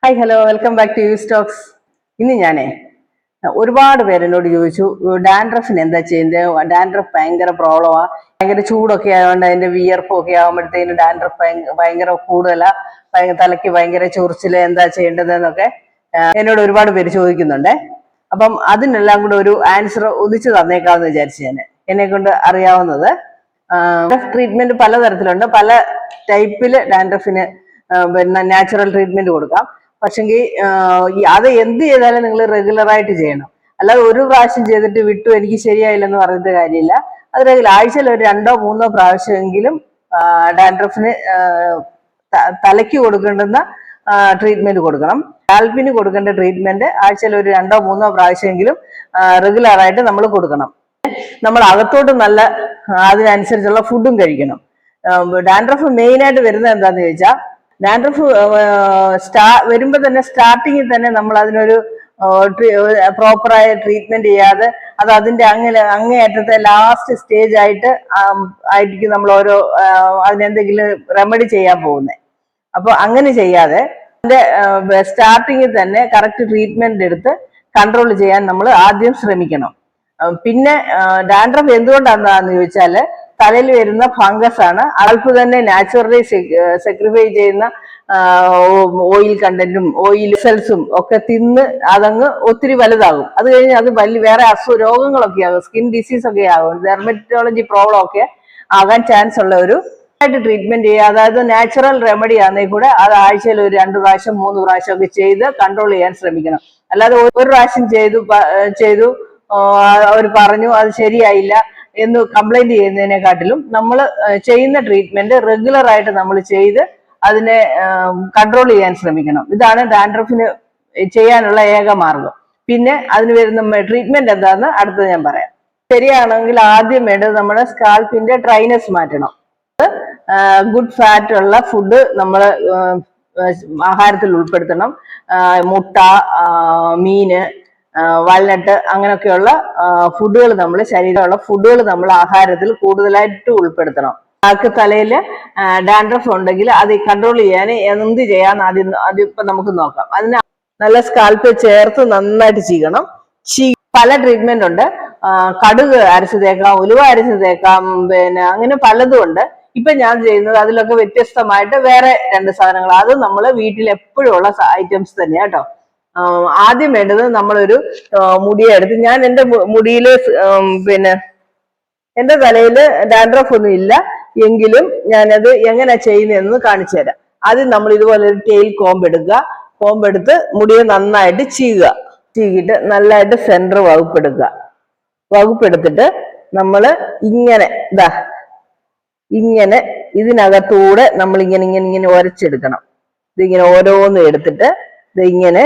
Hi hello welcome back to U stocks. ഇന്ന് ഞാനേ ഒരുപാട് പേരെന്നോട് ചോദിച്ചു ഡാൻഡ്രഫിന് എന്താ ചെയ്യുന്നത്. ഡാൻഡ്രഫ് ഭയങ്കര പ്രോബ്ലമാ, ഭയങ്കര ചൂടൊക്കെ ആയതുകൊണ്ട് അതിന്റെ വിയർപ്പൊക്കെ ആകുമ്പോഴത്തേനും ഡാൻഡ്രഫ് ഭയങ്കര കൂടുതലാ, തലയ്ക്ക് ഭയങ്കര ചൊറിച്ചില്, എന്താ ചെയ്യേണ്ടതെന്നൊക്കെ എന്നോട് ഒരുപാട് പേര് ചോദിക്കുന്നുണ്ട്. അപ്പം അതിനെല്ലാം കൂടെ ഒരു ആൻസർ ഒന്നിച്ച് തന്നേക്കാമെന്ന് വിചാരിച്ചു. എന്നെ കൊണ്ട് അറിയാവുന്നത് ട്രീറ്റ്മെന്റ് പലതരത്തിലുണ്ട്. പല ടൈപ്പില് ഡാൻഡ്രഫിന് പിന്നെ നാച്ചുറൽ ട്രീറ്റ്മെന്റ് കൊടുക്കാം. പക്ഷെങ്കിൽ അത് എന്ത് ചെയ്താലും നിങ്ങൾ റെഗുലർ ആയിട്ട് ചെയ്യണം. അല്ലാതെ ഒരു പ്രാവശ്യം ചെയ്തിട്ട് വിട്ടു എനിക്ക് ശരിയായില്ലെന്ന് പറഞ്ഞിട്ട് കാര്യമില്ല. അത് ആഴ്ചയിൽ ഒരു 2-3 പ്രാവശ്യമെങ്കിലും ഡാൻഡ്രഫിന് തലയ്ക്ക് കൊടുക്കേണ്ടുന്ന ട്രീറ്റ്മെന്റ് കൊടുക്കണം. സ്കാൽപ്പിന് കൊടുക്കേണ്ട ട്രീറ്റ്മെന്റ് ആഴ്ചയിൽ ഒരു 2-3 പ്രാവശ്യമെങ്കിലും റെഗുലർ ആയിട്ട് നമ്മൾ കൊടുക്കണം. നമ്മൾ അകത്തോട്ട് നല്ല അതിനനുസരിച്ചുള്ള ഫുഡും കഴിക്കണം. ഡാൻഡ്രഫ് മെയിൻ ആയിട്ട് വരുന്നത് എന്താന്ന് ചോദിച്ചാൽ, ഡാൻഡ്രഫ് വരുമ്പോ തന്നെ സ്റ്റാർട്ടിങ്ങിൽ തന്നെ നമ്മൾ അതിനൊരു പ്രോപ്പറായ ട്രീറ്റ്മെന്റ് ചെയ്യാതെ അത് അതിന്റെ അങ്ങേയറ്റത്തെ ലാസ്റ്റ് സ്റ്റേജ് ആയിരിക്കും നമ്മൾ ഓരോ അതിനെന്തെങ്കിലും റെമഡി ചെയ്യാൻ പോകുന്നത്. അപ്പൊ അങ്ങനെ ചെയ്യാതെ അതിന്റെ സ്റ്റാർട്ടിങ്ങിൽ തന്നെ കറക്റ്റ് ട്രീറ്റ്മെന്റ് എടുത്ത് കൺട്രോൾ ചെയ്യാൻ നമ്മൾ ആദ്യം ശ്രമിക്കണം. പിന്നെ ഡാൻഡ്രഫ് എന്തുകൊണ്ടാണെന്ന് ചോദിച്ചാല്, തലയിൽ വരുന്ന ഫംഗസ് ആണ്. ആൾക്ക് തന്നെ നാച്ചുറലി സെക്രിഫൈ ചെയ്യുന്ന ഓയിൽ കണ്ടന്റും ഓയിൽ സെൽസും ഒക്കെ തിന്ന് അതങ്ങ് ഒത്തിരി വലുതാകും. അത് കഴിഞ്ഞ് അത് വേറെ രോഗങ്ങളൊക്കെ ആകും, സ്കിൻ ഡിസീസ് ഒക്കെ ആകും, ഡെർമറ്റോളജി പ്രോബ്ലം ഒക്കെ ആകാൻ ചാൻസ് ഉള്ള ഒരു ട്രീറ്റ്മെന്റ് ചെയ്യുക. അതായത് നാച്ചുറൽ റെമഡി ആണെങ്കിൽ കൂടെ അത് ആഴ്ചയിൽ ഒരു 2 പ്രാവശ്യം 3 പ്രാവശ്യം ഒക്കെ ചെയ്ത് കൺട്രോൾ ചെയ്യാൻ ശ്രമിക്കണം. അല്ലാതെ ഒരു പ്രാവശ്യം ചെയ്തു അവർ പറഞ്ഞു അത് ശരിയായില്ല എന്ന് കംപ്ലൈന്റ് ചെയ്യുന്നതിനെക്കാട്ടിലും നമ്മൾ ചെയ്യുന്ന ട്രീറ്റ്മെന്റ് റെഗുലർ ആയിട്ട് നമ്മൾ ചെയ്ത് അതിനെ കൺട്രോൾ ചെയ്യാൻ ശ്രമിക്കണം. ഇതാണ് ഡാൻഡ്രഫിന് ചെയ്യാനുള്ള ഏക മാർഗം. പിന്നെ അതിന് വരുന്ന ട്രീറ്റ്മെന്റ് എന്താണെന്ന് അടുത്തത് ഞാൻ പറയാം. ശരിയാണെങ്കിൽ ആദ്യം വേണ്ടത് നമ്മുടെ സ്കാൽപ്പിന്റെ ഡ്രൈനെസ് മാറ്റണം. ഗുഡ് ഫാറ്റ് ഉള്ള ഫുഡ് നമ്മൾ ആഹാരത്തിൽ ഉൾപ്പെടുത്തണം. മുട്ട, മീന്, വാൾനട്ട് അങ്ങനെയൊക്കെയുള്ള ഫുഡുകൾ ശരീരമുള്ള ഫുഡുകൾ നമ്മൾ ആഹാരത്തിൽ കൂടുതലായിട്ട് ഉൾപ്പെടുത്തണം. ആൾക്ക് തലയിൽ ഡാൻഡ്രഫ് ഉണ്ടെങ്കിൽ അത് കൺട്രോൾ ചെയ്യാൻ എന്ത് ചെയ്യാന്ന് അതിപ്പോ നമുക്ക് നോക്കാം. അതിന് നല്ല സ്കാൽപ്പ് ചേർത്ത് നന്നായിട്ട് ചീകണം. പല ട്രീറ്റ്മെന്റ് ഉണ്ട്. കടുക് അരച്ച് തേക്കാം, ഉലുവ അരച്ച് തേക്കാം, പിന്നെ അങ്ങനെ പലതും ഉണ്ട്. ഇപ്പൊ ഞാൻ ചെയ്യുന്നത് അതിലൊക്കെ വ്യത്യസ്തമായിട്ട് വേറെ 2 സാധനങ്ങൾ. അത് നമ്മൾ വീട്ടിൽ എപ്പോഴും ഉള്ള ഐറ്റംസ് തന്നെ കേട്ടോ. ആദ്യം വേണ്ടത് നമ്മളൊരു മുടിയെടുത്ത്, ഞാൻ എൻ്റെ മുടിയിൽ പിന്നെ എന്റെ തലയിൽ ഡാൻഡ്രഫ് ഒന്നും ഇല്ല എങ്കിലും ഞാനത് എങ്ങനെ ചെയ്യുന്നതെന്ന് കാണിച്ചു തരാം. ആദ്യം നമ്മൾ ഇതുപോലെ ഒരു ടെയിൽ കോമ്പെടുത്ത് മുടിയെ നന്നായിട്ട് ചീകിട്ട് നല്ലതായിട്ട് സെന്റർ വകുപ്പെടുത്തിട്ട് നമ്മൾ ഇങ്ങനെ ഇതിനകത്തൂടെ നമ്മൾ ഇങ്ങനെ ഉരച്ചെടുക്കണം. ഇതിങ്ങനെ ഓരോന്നും എടുത്തിട്ട് ഇങ്ങനെ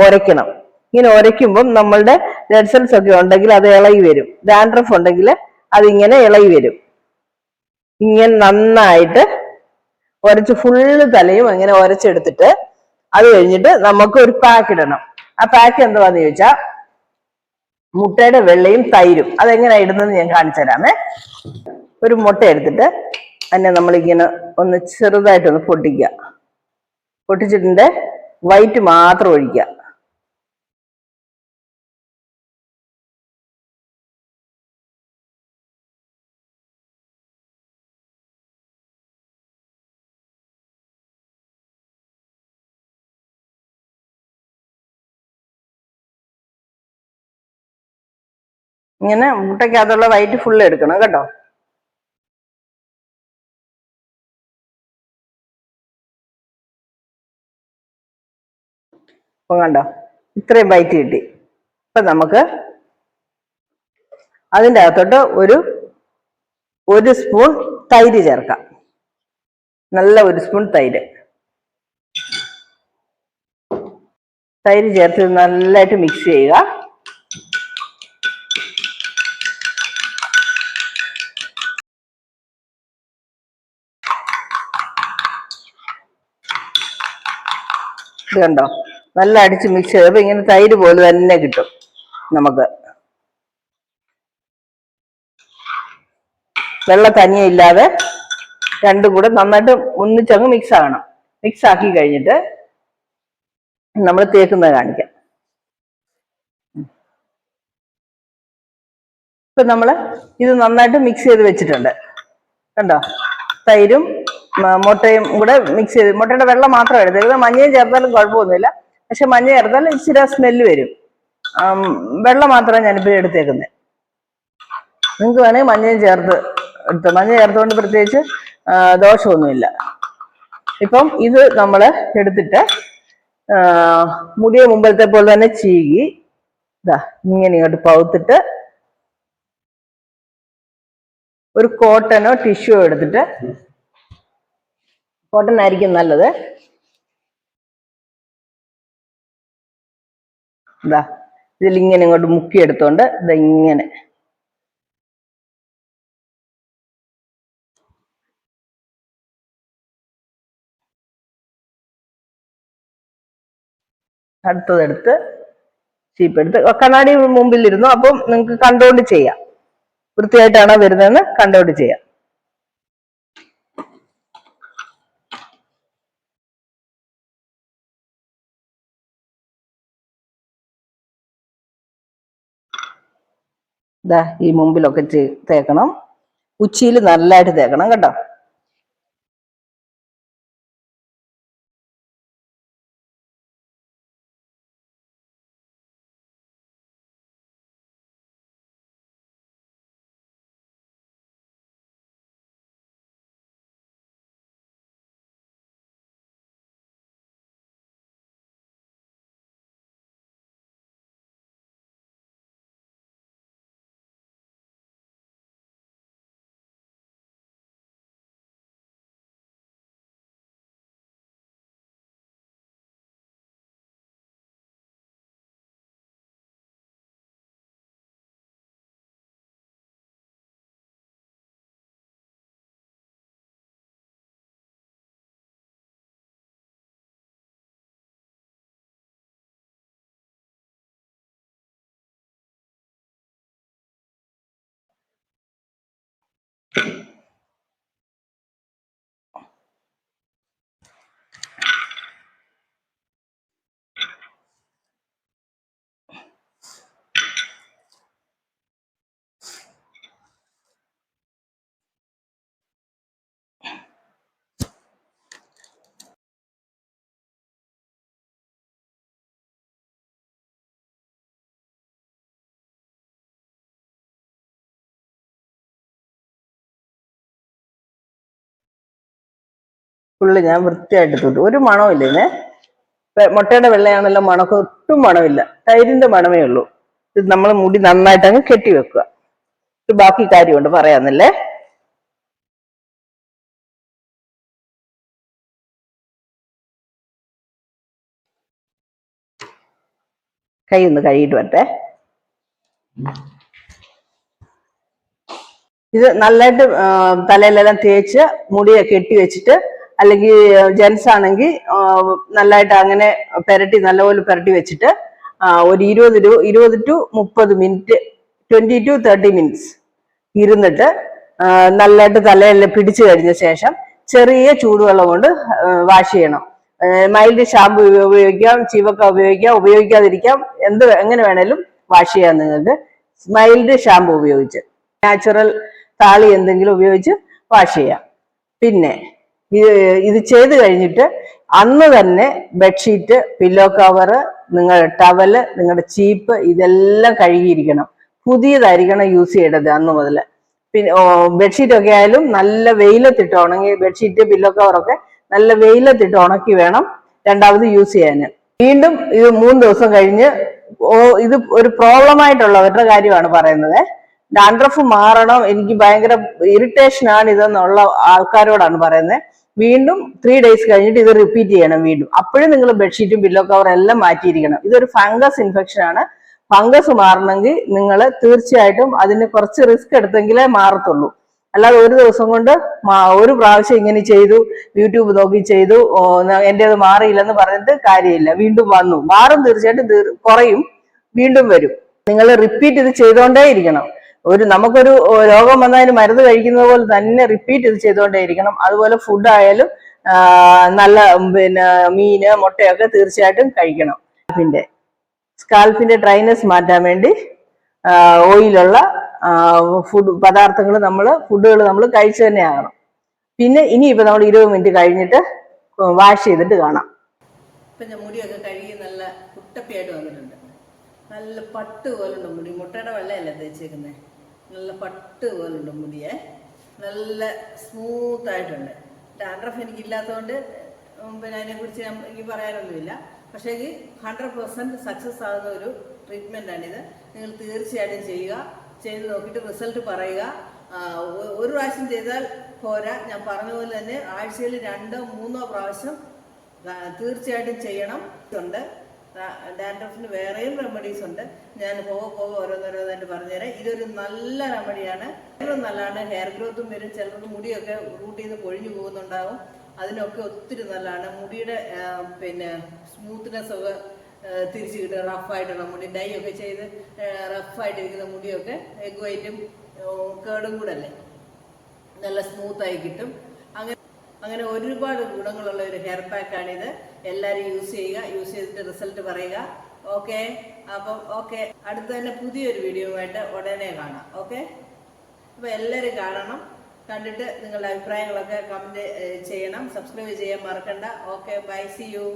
ഉരയ്ക്കണം. ഇങ്ങനെ ഉരയ്ക്കുമ്പം നമ്മളുടെ ഡെഡ് സെൽസ് ഒക്കെ ഉണ്ടെങ്കിൽ അത് ഇളകി വരും. ഡാൻഡ്രഫ് ഉണ്ടെങ്കിൽ അതിങ്ങനെ ഇളകി വരും. ഇങ്ങനെ നന്നായിട്ട് ഉരച്ച് ഫുള്ള് തലയും അങ്ങനെ ഉരച്ചെടുത്തിട്ട് അത് കഴിഞ്ഞിട്ട് നമുക്ക് ഒരു പാക്ക് ഇടണം. ആ പാക്ക് എന്തുവാന്ന് ചോദിച്ചാൽ, മുട്ടയുടെ വെള്ളയും തൈരും. അതെങ്ങനെയാ ഇടുന്നത് ഞാൻ കാണിച്ചു തരാമേ. ഒരു മുട്ട എടുത്തിട്ട് അതിനെ നമ്മളിങ്ങനെ ഒന്ന് ചെറുതായിട്ടൊന്ന് പൊട്ടിച്ചിട്ടുണ്ട് വൈറ്റ് മാത്രം ഒഴിക്കുക. ഇങ്ങനെ മുട്ടയ്ക്കകത്തുള്ള വൈറ്റ് ഫുള്ള് എടുക്കണം കേട്ടോ. അപ്പൊ കണ്ടോ, ഇത്രയും വൈറ്റ് കിട്ടി. അപ്പൊ നമുക്ക് അതിൻ്റെ അകത്തോട്ട് ഒരു സ്പൂൺ തൈര് ചേർക്കാം. നല്ല ഒരു സ്പൂൺ തൈര് ചേർത്ത് നല്ലതായിട്ട് മിക്സ് ചെയ്യുക. ഇത് കണ്ടോ, നല്ല അടിച്ച് മിക്സ് ചെയ്തപ്പോൾ ഇങ്ങനെ തൈര് പോലെ തന്നെ കിട്ടും നമുക്ക്. വെള്ളം തനിയെ ഇല്ലാതെ രണ്ടും കൂടെ നന്നായിട്ട് ഒന്നിച്ചങ്ങ് മിക്സ് ആകണം. മിക്സ് ആക്കി കഴിഞ്ഞിട്ട് നമ്മൾ തേക്കുന്നത് കാണിക്കാം. ഇപ്പൊ നമ്മൾ ഇത് നന്നായിട്ട് മിക്സ് ചെയ്ത് വെച്ചിട്ടുണ്ട് കണ്ടോ. തൈരും മുട്ടയും കൂടെ മിക്സ് ചെയ്ത്, മുട്ടയുടെ വെള്ളം മാത്രം എടുത്തത്, മഞ്ഞയും ചേർത്താലും കുഴപ്പമൊന്നുമില്ല. പക്ഷെ മഞ്ഞ ചേർത്താൽ ഇച്ചിരി സ്മെല്ല് വരും. വെള്ളം മാത്രമേ ഞാനിപ്പോൾ എടുത്തേക്കുന്നത്. നിങ്ങൾക്ക് വേണമെങ്കിൽ മഞ്ഞയും ചേർത്ത് എടുത്ത്, മഞ്ഞ ചേർത്തുകൊണ്ട് പ്രത്യേകിച്ച് ദോഷമൊന്നുമില്ല. ഇപ്പം ഇത് നമ്മൾ എടുത്തിട്ട് മുടിയെ മുമ്പത്തെ പോലെ തന്നെ ചീകി ഇതാ ഇങ്ങനെ ഇങ്ങോട്ട് പൗത്തിട്ട് ഒരു കോട്ടനോ ടിഷ്യൂയോ എടുത്തിട്ട്, കോട്ടൺ ആയിരിക്കും നല്ലത്. ഇതാ ഇതിലിങ്ങനെ ഇങ്ങോട്ട് മുക്കിയെടുത്തോണ്ട് ഇതാ ഇങ്ങനെ അടുത്തതെടുത്ത് ചീപ്പെടുത്ത് കണ്ണാടി മുമ്പിലിരുന്നു. അപ്പം നിങ്ങൾക്ക് കണ്ടുകൊണ്ട് ചെയ്യാം, വൃത്തിയായിട്ടാണോ വരുന്നതെന്ന് കണ്ടുകൊണ്ട് ചെയ്യാം. ഇതാ ഈ മുമ്പിലൊക്കെ തേക്കണം, ഉച്ചിയിൽ നല്ലതായിട്ട് തേക്കണം കേട്ടോ. ഫുള്ള് ഞാൻ വൃത്തിയായിട്ട് തൊട്ടു. ഒരു മണമില്ല ഇതിന്. മുട്ടയുടെ വെള്ളയാണല്ലോ, മണക്ക് ഒട്ടും മണമില്ല, തൈരിന്റെ മണമേ ഉള്ളൂ. ഇത് നമ്മൾ മുടി നന്നായിട്ട് അങ്ങ് കെട്ടി വെക്കുക. ഇത് ബാക്കി കാര്യമുണ്ട് പറയാന്നല്ലേ. കൈ ഒന്ന് കഴുകിയിട്ട് വരട്ടെ. ഇത് നല്ലതായിട്ട് തലയിലെല്ലാം തേച്ച് മുടിയെ കെട്ടി വെച്ചിട്ട്, അല്ലെങ്കിൽ ജെൻസ് ആണെങ്കിൽ നല്ലതായിട്ട് അങ്ങനെ പുരട്ടി, നല്ലപോലെ പുരട്ടി വെച്ചിട്ട് ഒരു 20 to 30 മിനിറ്റ്, 20 to 30 മിനിറ്റ്സ് ഇരുന്നിട്ട് നല്ലതായിട്ട് തലയെല്ലാം പിടിച്ചു കഴിഞ്ഞ ശേഷം ചെറിയ ചൂടുവെള്ളം കൊണ്ട് വാഷ് ചെയ്യണം. മൈൽഡ് ഷാമ്പു ഉപയോഗിക്കാം, ചീവക്ക ഉപയോഗിക്കാം, ഉപയോഗിക്കാതിരിക്കാം, എങ്ങനെ വേണേലും വാഷ് ചെയ്യാം നിങ്ങൾക്ക്. മൈൽഡ് ഷാമ്പു ഉപയോഗിച്ച്, നാച്ചുറൽ താളി എന്തെങ്കിലും ഉപയോഗിച്ച് വാഷ് ചെയ്യാം. പിന്നെ ഇത് ചെയ്ത് കഴിഞ്ഞിട്ട് അന്ന് തന്നെ ബെഡ്ഷീറ്റ്, പില്ലോ കവറ്, നിങ്ങളുടെ ടവല്, നിങ്ങളുടെ ചീപ്പ് ഇതെല്ലാം കഴുകിയിരിക്കണം. പുതിയതായിരിക്കണം യൂസ് ചെയ്യേണ്ടത് അന്ന് മുതൽ. പിന്നെ ബെഡ്ഷീറ്റ് ഒക്കെ ആയാലും നല്ല വെയിലത്തിട്ട് ഉണങ്ങി, ബെഡ്ഷീറ്റ് പില്ലോ കവറൊക്കെ നല്ല വെയിലത്തിട്ട് ഉണക്കി വേണം രണ്ടാമത് യൂസ് ചെയ്യാൻ. വീണ്ടും ഇത് 3 ദിവസം കഴിഞ്ഞ്, ഇത് ഒരു പ്രോബ്ലം ആയിട്ടുള്ളവരുടെ കാര്യമാണ് പറയുന്നത്. ഡാൻഡ്രഫ് മാറണം, എനിക്ക് ഭയങ്കര ഇറിറ്റേഷൻ ആണ് ഇതെന്നുള്ള ആൾക്കാരോടാണ് പറയുന്നത്. വീണ്ടും 3 days കഴിഞ്ഞിട്ട് ഇത് റിപ്പീറ്റ് ചെയ്യണം വീണ്ടും. അപ്പോഴും നിങ്ങൾ ബെഡ്ഷീറ്റും പില്ലോ കവറും എല്ലാം മാറ്റിയിരിക്കണം. ഇതൊരു ഫംഗസ് ഇൻഫെക്ഷൻ ആണ്. ഫംഗസ് മാറണമെങ്കിൽ നിങ്ങൾ തീർച്ചയായിട്ടും അതിന് കുറച്ച് റിസ്ക് എടുത്തെങ്കിലേ മാറത്തുള്ളൂ. അല്ലാതെ ഒരു ദിവസം കൊണ്ട് ഒരു പ്രാവശ്യം ഇങ്ങനെ ചെയ്തു, യൂട്യൂബ് നോക്കി ചെയ്തു, എൻ്റെത് മാറിയില്ലെന്ന് പറഞ്ഞിട്ട് കാര്യമില്ല. വീണ്ടും വന്നു മാറും, തീർച്ചയായിട്ടും കുറയും, വീണ്ടും വരും. നിങ്ങൾ റിപ്പീറ്റ് ഇത് ചെയ്തുകൊണ്ടേ ഇരിക്കണം. നമുക്കൊരു രോഗം വന്നതിന് മരുന്ന് കഴിക്കുന്നത് പോലെ തന്നെ റിപ്പീറ്റ് ഇത് ചെയ്തുകൊണ്ടേ ഇരിക്കണം. അതുപോലെ ഫുഡ് ആയാലും നല്ല പിന്നെ മീന് മുട്ടയൊക്കെ തീർച്ചയായിട്ടും കഴിക്കണം. സ്കാൽപ്പിന്റെ ഡ്രൈനെസ് മാറ്റാൻ വേണ്ടി ഓയിലുള്ള ഫുഡുകൾ നമ്മൾ കഴിച്ചു തന്നെ ആകണം. പിന്നെ ഇനിയിപ്പോൾ നമ്മൾ 20 മിനിറ്റ് കഴിഞ്ഞിട്ട് വാഷ് ചെയ്തിട്ട് കാണാം. ഇപ്പം ഞാൻ മുടിയൊക്കെ കഴുകി നല്ല കുട്ടപ്പിയായിട്ട് വന്നിട്ടുണ്ട്. നല്ല പട്ട് പോലുണ്ട് മുടി. മുട്ടയുടെ വെള്ളയല്ല തേച്ചേക്കുന്നത്, നല്ല പട്ട് പോലുണ്ട് മുടിയെ. നല്ല സ്മൂത്തായിട്ടുണ്ട്. ഡാൻഡ്രഫ് എനിക്കില്ലാത്തതുകൊണ്ട് പിന്നെ അതിനെക്കുറിച്ച് എനിക്ക് പറയാനൊന്നുമില്ല. പക്ഷേ ഇത് 100% സക്സസ് ആകുന്ന ഒരു ട്രീറ്റ്മെൻറ്റാണിത്. നിങ്ങൾ തീർച്ചയായിട്ടും ചെയ്യുക. ചെയ്ത് നോക്കിയിട്ട് റിസൾട്ട് പറയുക. ഒരു പ്രാവശ്യം ചെയ്താൽ പോരാ, ഞാൻ പറഞ്ഞ പോലെ തന്നെ ആഴ്ചയിൽ 2-3 പ്രാവശ്യം തീർച്ചയായിട്ടും ചെയ്യണം. ഉണ്ട് ഡാൻഡ്രഫിന് വേറെയും റെമഡീസ് ഉണ്ട്. ഞാൻ പോകെ ഓരോന്നോരോന്നായിട്ട് പറഞ്ഞുതരാം. ഇതൊരു നല്ല റെമഡിയാണ്. ഏറ്റവും നല്ലതാണ്. ഹെയർ ഗ്രോത്തും വരും. ചിലർക്ക് മുടിയൊക്കെ റൂട്ട് ചെയ്ത് പൊഴിഞ്ഞു പോകുന്നുണ്ടാവും. അതിനൊക്കെ ഒത്തിരി നല്ലതാണ്. മുടിയുടെ പിന്നെ സ്മൂത്ത്നെസ് ഒക്കെ തിരിച്ചു കിട്ടുക. റഫായിട്ടുള്ള മുടി ഡൈ ഒക്കെ ചെയ്ത് റഫായിട്ടിരിക്കുന്ന മുടിയൊക്കെ എഗ് വൈറ്റും കേടും കൂടെ അല്ലേ, നല്ല സ്മൂത്തായി കിട്ടും. അങ്ങനെ ഒരുപാട് ഗുണങ്ങളുള്ള ഒരു ഹെയർ പാക്കാണിത്. എല്ലാവരും യൂസ് ചെയ്യുക. യൂസ് ചെയ്തിട്ട് റിസൾട്ട് പറയുക. ഓക്കെ, അപ്പം ഓക്കെ, അടുത്ത തന്നെ പുതിയൊരു വീഡിയോയുമായിട്ട് ഉടനെ കാണാം. ഓക്കെ, അപ്പോൾ എല്ലാവരും കാണണം. കണ്ടിട്ട് നിങ്ങളുടെ അഭിപ്രായങ്ങളൊക്കെ കമൻറ്റ് ചെയ്യണം. സബ്സ്ക്രൈബ് ചെയ്യാൻ മറക്കണ്ട. Okay, bye, see U.